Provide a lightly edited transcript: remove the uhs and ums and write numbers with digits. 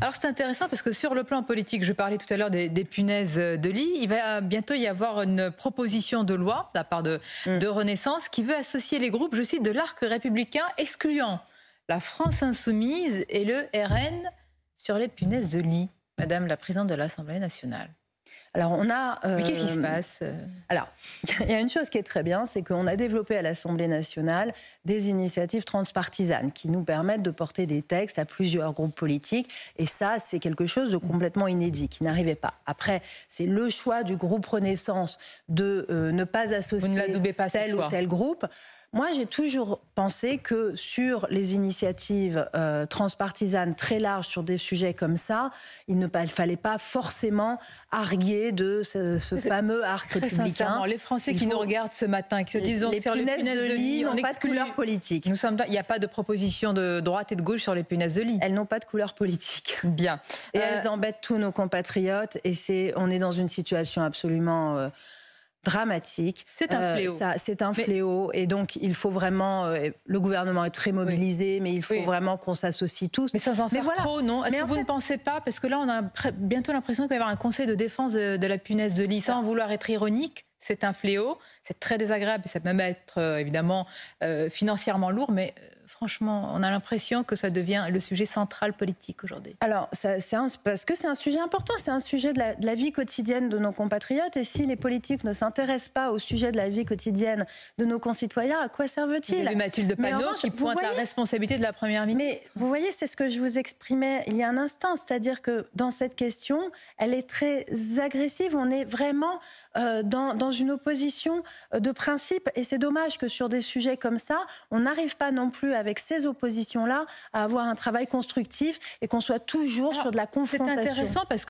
Alors c'est intéressant parce que sur le plan politique, je parlais tout à l'heure des punaises de lit, il va bientôt y avoir une proposition de loi de la part de Renaissance qui veut associer les groupes, je cite, de l'arc républicain, excluant la France insoumise et le RN sur les punaises de lit. Madame la présidente de l'Assemblée nationale. Alors on a. Mais qu'est-ce qui se passe? Alors, il y a une chose qui est très bien, c'est qu'on a développé à l'Assemblée nationale des initiatives transpartisanes qui nous permettent de porter des textes à plusieurs groupes politiques. Et ça, c'est quelque chose de complètement inédit, qui n'arrivait pas. Après, c'est le choix du groupe Renaissance de ne pas associer tel ou tel groupe. Moi, j'ai toujours pensé que sur les initiatives transpartisanes très larges sur des sujets comme ça, il ne fallait pas forcément arguer de ce fameux arc républicain. Les Français qui nous regardent ce matin, qui se disent sur les punaises de lit, n'ont pas de couleur politique. Il n'y a pas de proposition de droite et de gauche sur les punaises de lit. Elles n'ont pas de couleur politique. Bien. Et elles embêtent tous nos compatriotes. Et on est dans une situation absolument dramatique. C'est un fléau. C'est un fléau. Et donc, il faut vraiment... le gouvernement est très mobilisé, mais il faut vraiment qu'on s'associe tous. Mais sans en faire trop, non? Est-ce que vous ne pensez pas, parce que là, on a bientôt l'impression qu'il va y avoir un conseil de défense de la punaise de lit, sans vouloir être ironique, c'est un fléau, c'est très désagréable, ça peut même être évidemment financièrement lourd, mais franchement, on a l'impression que ça devient le sujet central politique aujourd'hui. Alors, parce que c'est un sujet important, c'est un sujet de la vie quotidienne de nos compatriotes, et si les politiques ne s'intéressent pas au sujet de la vie quotidienne de nos concitoyens, à quoi servent-ils? Vous avez Mathilde Panot qui pointe la responsabilité de la Première ministre. Mais vous voyez, c'est ce que je vous exprimais il y a un instant, c'est-à-dire que dans cette question, elle est très agressive, on est vraiment dans une opposition de principe, et c'est dommage que sur des sujets comme ça, on n'arrive pas non plus avec ces oppositions-là à avoir un travail constructif et qu'on soit toujours sur de la confrontation. C'est intéressant parce que